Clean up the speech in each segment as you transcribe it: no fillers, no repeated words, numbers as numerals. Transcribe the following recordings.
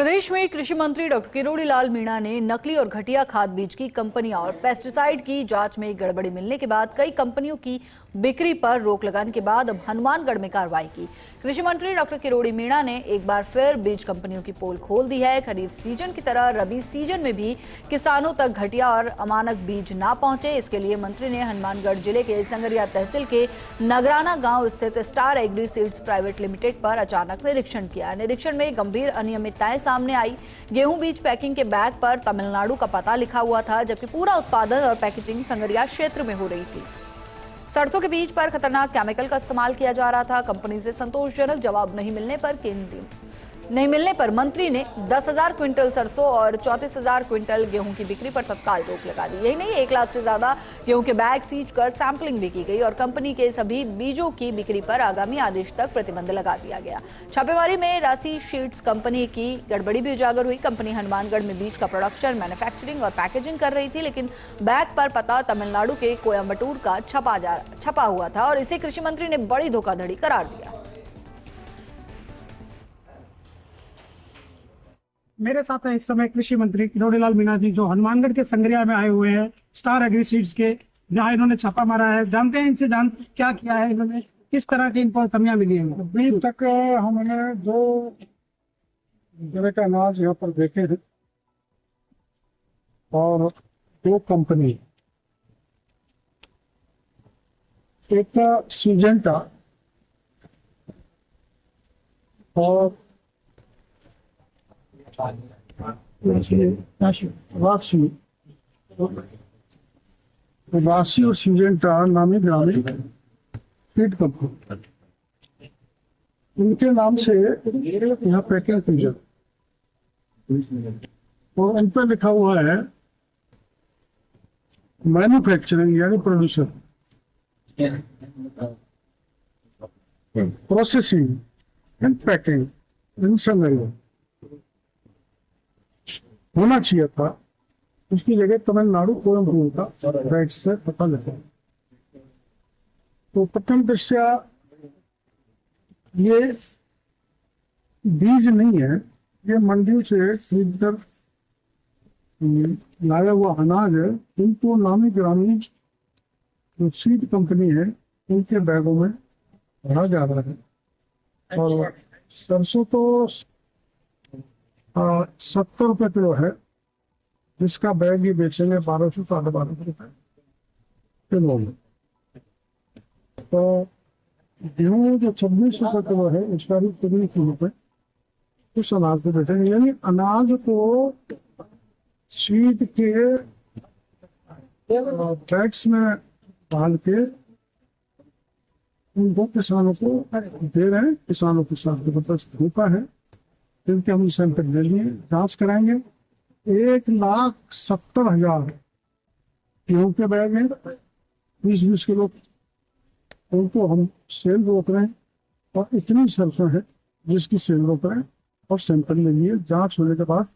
प्रदेश में कृषि मंत्री डॉक्टर किरोड़ी लाल मीणा ने नकली और घटिया खाद बीज की कंपनियां और पेस्टिसाइड की जांच में गड़बड़ी मिलने के बाद कई कंपनियों की बिक्री पर रोक लगाने के बाद अब हनुमानगढ़ में कार्रवाई की। कृषि मंत्री डॉक्टर किरोड़ी मीणा ने एक बार फिर बीज कंपनियों की पोल खोल दी है। खरीफ सीजन की तरह रबी सीजन में भी किसानों तक घटिया और अमानक बीज ना पहुंचे, इसके लिए मंत्री ने हनुमानगढ़ जिले के संगरिया तहसील के नगराना गांव स्थित star agree seeds private limited पर अचानक निरीक्षण किया। निरीक्षण में गंभीर अनियमितताएं सामने आई। गेहूं बीज पैकिंग के बैग पर तमिलनाडु का पता लिखा हुआ था, जबकि पूरा उत्पादन और पैकेजिंग संगरिया क्षेत्र में हो रही थी। सरसों के बीज पर खतरनाक केमिकल का इस्तेमाल किया जा रहा था। कंपनी से संतोषजनक जवाब नहीं मिलने पर मंत्री ने 10,000 क्विंटल सरसों और 34,000 क्विंटल गेहूं की बिक्री पर तत्काल रोक लगा दी। यही नहीं, 1 लाख से ज्यादा गेहूं के बैग सीज कर सैंपलिंग भी की गई और कंपनी के सभी बीजों की बिक्री पर आगामी आदेश तक प्रतिबंध लगा दिया गया। छापेमारी में राशि शीट्स कंपनी की गड़बड़ी भी उजागर हुई। कंपनी हनुमानगढ़ में बीज का प्रोडक्शन, मैन्युफैक्चरिंग और पैकेजिंग कर रही थी, लेकिन बैग पर पता तमिलनाडु के कोयम्बटूर का छपा हुआ था और इसे कृषि मंत्री ने बड़ी धोखाधड़ी करार दिया। मेरे साथ है इस समय कृषि मंत्री किरोड़ी लाल मीणा जी, जो हनुमानगढ़ के संगरिया में आए हुए हैं, स्टार एग्री सीड्स के, जहां इन्होंने छापा मारा है। जानते हैं इनसे क्या किया है इन्होंने, किस तरह की इनको कमियां मिली हैं? अभी तक हमने 2 तरह का अनाज यहाँ पर देखे हैं और 2 कंपनी, एक सिजेंटा और राशि और सिजेंटा नामी ग्रामी फीड कंपनी, इनके नाम से यहाँ पैकिंग की जाती और इन पर लिखा हुआ है मैन्युफैक्चरिंग यानी producer, processing and packing in Sangaria होना चाहिए था। उसकी जगह तमिलनाडु कोयम्बटूर का राइट से पता लगा। तो प्रथम दृष्टया ये बीज नहीं है, ये मंडी से सीधकर लाया हुआ अनाज है। इनको नामी ग्रामी जो सीड कंपनी है उनके बैगों में भरा जा रहा है। और सरसों तो 70 रुपये किलो है, जिसका बैग ये बेचेंगे 1200 से 1250 रुपये किलो में। तो गेहूँ जो 26 रुपये किलो है, उसका भी 23 रुपये उस अनाज को बेचेंगे। यानी अनाज को सीड के बैग्स में डाल के उनको किसानों को दे रहे हैं। किसानों के साथ जबरदस्त धोखा है। इनके हम सैंपल ले लिए, जांच कराएंगे। 1,70,000 गेहूं के बैग हैं, 20-20 किलो, उनको हम सेल रोक रहे हैं और इतनी सरसों है जिसकी सेल रोक रहे हैं और सैंपल ले लिए। जांच होने के बाद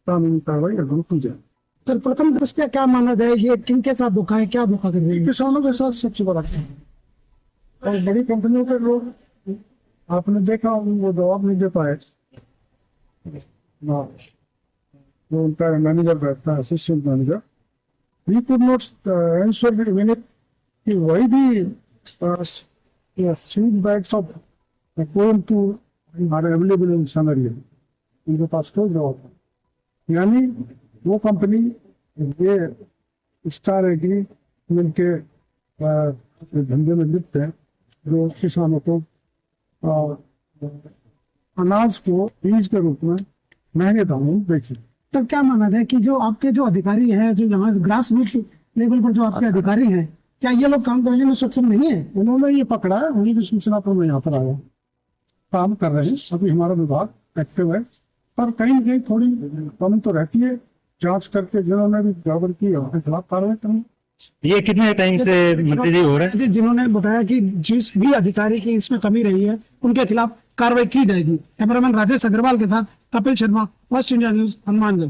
कानूनी कार्रवाई अग्रिम की जाए। सर, प्रथम दृष्टया क्या माना जाए, ये किनके साथ धोखा है, क्या धोखा कर रही है? किसानों के साथ सबसे बड़ा है और बड़ी कंपनियों के लोग आपने देखा वो जवाब नहीं दे पाए। जो उनका मैनेजर बैठता है, assistant manager, he could not answer minute कि वही भी seed bags of Coimbatore are available in Sangaria, उनके पास कोई जवाब नहीं। यानी वो कंपनी ये स्टार एग्री मिलके धंधे में लिप्त है, जो किसानों को अनाज को बीज के रूप में महंगे दामों में बेचे। तो क्या माना जाए कि जो आपके जो अधिकारी हैं, जो यहाँ ग्रास रूट लेवल पर जो आपके अधिकारी हैं, क्या ये लोग काम करने में सक्षम नहीं है? उन्होंने ये पकड़ा है, उन्हीं की सूचना पर मैं यहाँ पर आया, काम कर रहे हैं। अभी हमारा विभाग एक्टिव है, पर कहीं न कहीं थोड़ी कमी तो रहती है। जांच करके जिन्होंने भी गड़बड़ की है उनके खिलाफ कार्रवाई करेंगे। ये कितने टाइम से मंत्री जी हो रहे हैं? जिन्होंने बताया कि जिस भी अधिकारी की इसमें कमी रही है उनके खिलाफ कार्रवाई की जाएगी। कैमरामैन राजेश अग्रवाल के साथ Kapil Sharma, first India news, Hanumangarh.